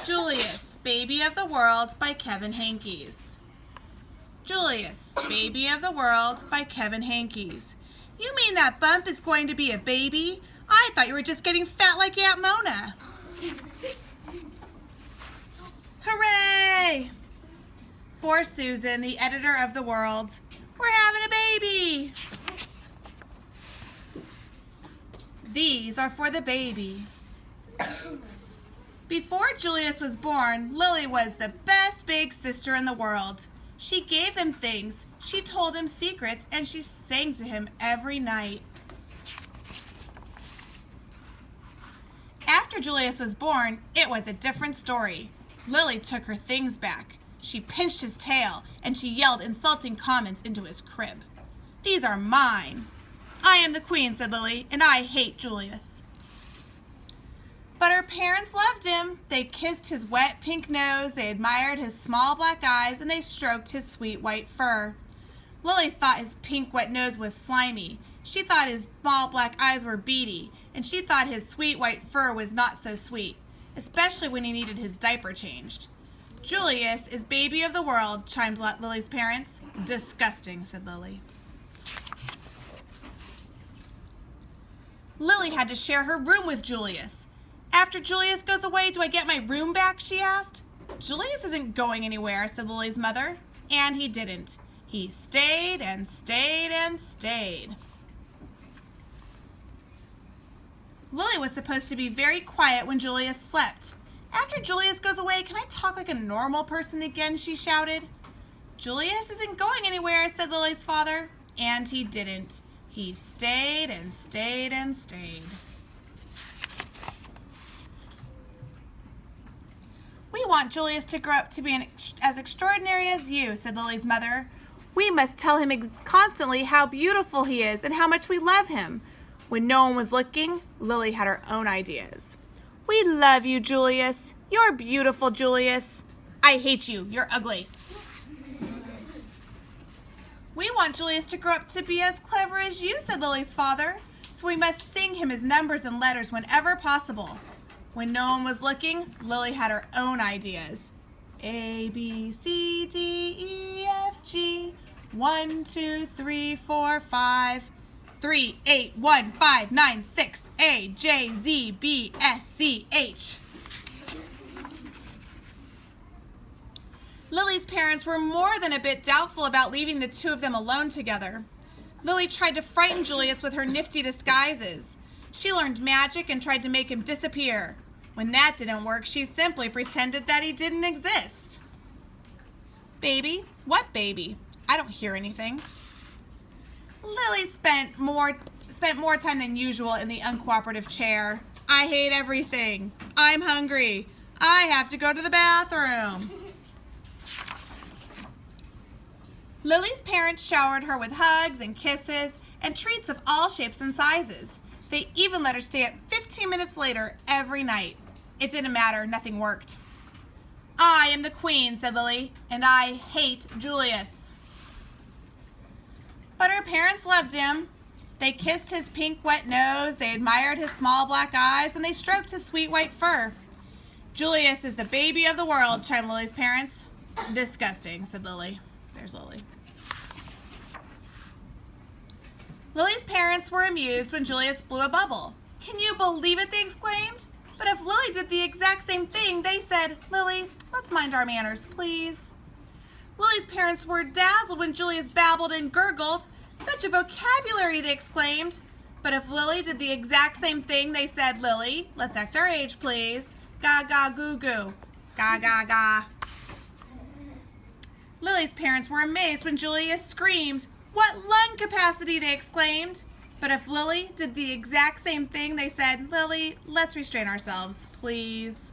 Julius, Baby of the World by Kevin Hankes. Julius, Baby of the World by Kevin Hankes. You mean that Bump is going to be a baby? I thought you were just getting fat like Aunt Mona. Hooray! For Susan, the editor of The World, we're having a baby! These are for the baby. Before Julius was born, Lily was the best big sister in the world. She gave him things, she told him secrets, and she sang to him every night. After Julius was born, it was a different story. Lily took her things back. She pinched his tail, and she yelled insulting comments into his crib. "These are mine." "I am the queen," said Lily, "and I hate Julius." But her parents loved him. They kissed his wet pink nose, they admired his small black eyes, and they stroked his sweet white fur. Lily thought his pink wet nose was slimy. She thought his small black eyes were beady, and she thought his sweet white fur was not so sweet, especially when he needed his diaper changed. "Julius is baby of the world," chimed Lily's parents. "Disgusting," said Lily. Lily had to share her room with Julius. "After Julius goes away, do I get my room back?" she asked. "Julius isn't going anywhere," said Lily's mother. And he didn't. He stayed and stayed and stayed. Lily was supposed to be very quiet when Julius slept. "After Julius goes away, can I talk like a normal person again?" she shouted. "Julius isn't going anywhere," said Lily's father. And he didn't. He stayed and stayed and stayed. "We want Julius to grow up to be as extraordinary as you," said Lily's mother. "We must tell him constantly how beautiful he is and how much we love him." When no one was looking, Lily had her own ideas. "We love you, Julius. You're beautiful, Julius." "I hate you. You're ugly." "We want Julius to grow up to be as clever as you," said Lily's father. "So we must sing him his numbers and letters whenever possible." When no one was looking, Lily had her own ideas. A, B, C, D, E, F, G, 1, 2, 3, 4, 5, 3, 8, 1, 5, 9, 6, A, J, Z, B, S, C, H. Lily's parents were more than a bit doubtful about leaving the two of them alone together. Lily tried to frighten Julius with her nifty disguises. She learned magic and tried to make him disappear. When that didn't work, she simply pretended that he didn't exist. "Baby? What baby? I don't hear anything." Lily spent more time than usual in the uncooperative chair. "I hate everything. I'm hungry. I have to go to the bathroom." Lily's parents showered her with hugs and kisses and treats of all shapes and sizes. They even let her stay up 15 minutes later every night. It didn't matter, nothing worked. "I am the queen," said Lily, "and I hate Julius." But her parents loved him. They kissed his pink wet nose, they admired his small black eyes, and they stroked his sweet white fur. "Julius is the baby of the world," chimed Lily's parents. "Disgusting," said Lily. There's Lily. Lily's parents were amused when Julius blew a bubble. "Can you believe it?" they exclaimed. But if Lily did the exact same thing, they said, "Lily, let's mind our manners, please." Lily's parents were dazzled when Julius babbled and gurgled. "Such a vocabulary," they exclaimed. But if Lily did the exact same thing, they said, "Lily, let's act our age, please. Ga ga goo goo. Ga ga ga." Lily's parents were amazed when Julius screamed. "What lung capacity!" they exclaimed. But if Lily did the exact same thing, they said, "Lily, let's restrain ourselves, please."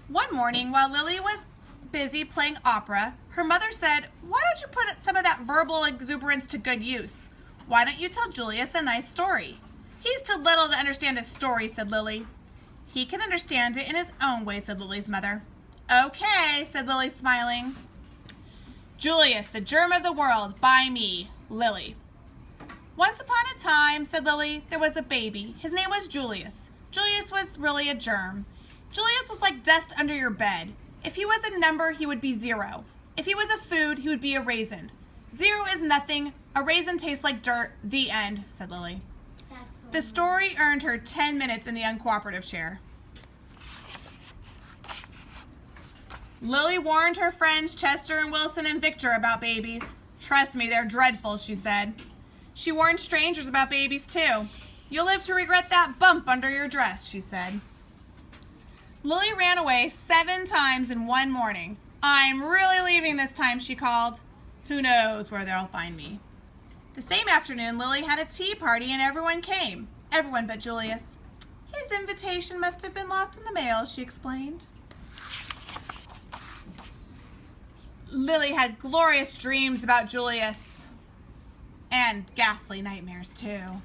One morning, while Lily was busy playing opera, her mother said, "Why don't you put some of that verbal exuberance to good use? Why don't you tell Julius a nice story?" "He's too little to understand a story," said Lily. "He can understand it in his own way," said Lily's mother. "Okay," said Lily, smiling. Julius, the Germ of the World, by me, Lily. "Once upon a time," said Lily, "there was a baby. His name was Julius. Julius was really a germ. Julius was like dust under your bed. If he was a number, he would be 0. If he was a food, he would be a raisin. 0 is nothing. A raisin tastes like dirt. The end, said Lily. The story earned her 10 minutes in the uncooperative chair. Lily warned her friends Chester and Wilson and Victor about babies. Trust me, they're dreadful, she said. She warned strangers about babies, too. You'll live to regret that bump under your dress, she said. Lily ran away 7 times in one morning. I'm really leaving this time, she called. Who knows where they'll find me. The same afternoon, Lily had a tea party and everyone came. Everyone but Julius. His invitation must have been lost in the mail, she explained. Lily had glorious dreams about Julius. And ghastly nightmares, too.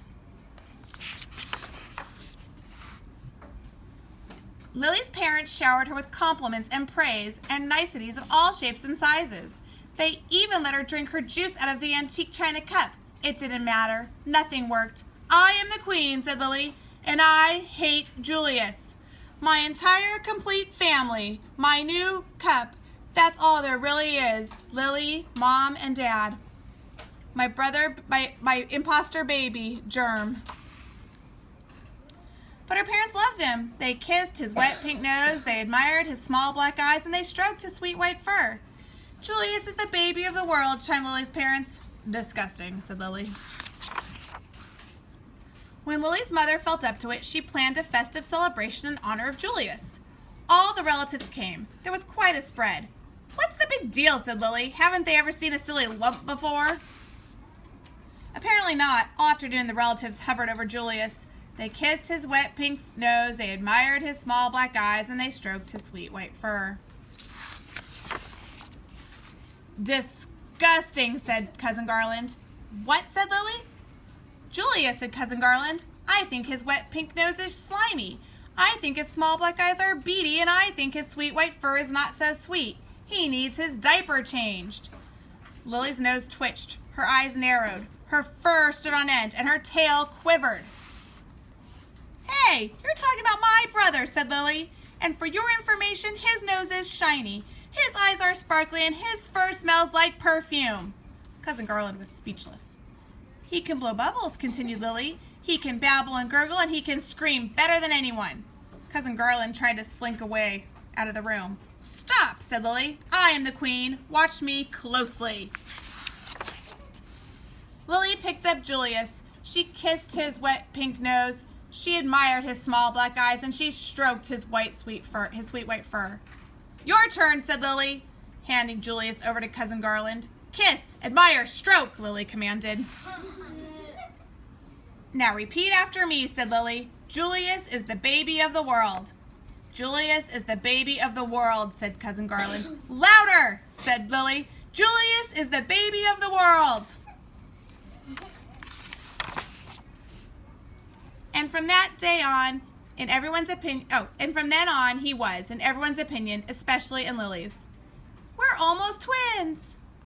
Lily's parents showered her with compliments and praise and niceties of all shapes and sizes. They even let her drink her juice out of the antique china cup. It didn't matter. Nothing worked. I am the queen, said Lily, and I hate Julius. My entire complete family, my new cup, that's all there really is. Lily, Mom, and Dad. My brother, my imposter baby, Germ. But her parents loved him. They kissed his wet pink nose, they admired his small black eyes, and they stroked his sweet white fur. Julius is the baby of the world, chimed Lily's parents. Disgusting, said Lily. When Lily's mother felt up to it, she planned a festive celebration in honor of Julius. All the relatives came. There was quite a spread. What's the big deal, said Lily. Haven't they ever seen a silly lump before? Apparently not. All afternoon the relatives hovered over Julius. They kissed his wet pink nose, they admired his small black eyes, and they stroked his sweet white fur. Disgusting, said Cousin Garland. What, said Lily? Julius, said Cousin Garland. I think his wet pink nose is slimy. I think his small black eyes are beady, and I think his sweet white fur is not so sweet. He needs his diaper changed. Lily's nose twitched, her eyes narrowed, her fur stood on end, and her tail quivered. Hey, you're talking about my brother, said Lily. And for your information, his nose is shiny. His eyes are sparkly, and his fur smells like perfume. Cousin Garland was speechless. He can blow bubbles, continued Lily. He can babble and gurgle, and he can scream better than anyone. Cousin Garland tried to slink away out of the room. Stop, said Lily. I am the queen. Watch me closely. Lily picked up Julius. She kissed his wet pink nose. She admired his small black eyes, and she stroked his sweet white fur. Your turn, said Lily, handing Julius over to Cousin Garland. Kiss, admire, stroke, Lily commanded. Now repeat after me, said Lily. Julius is the baby of the world. Julius is the baby of the world, said Cousin Garland. Louder, said Lily. Julius is the baby of the world. And from that day on, in everyone's opinion, and from then on he was, in everyone's opinion, especially in Lily's. We're almost twins.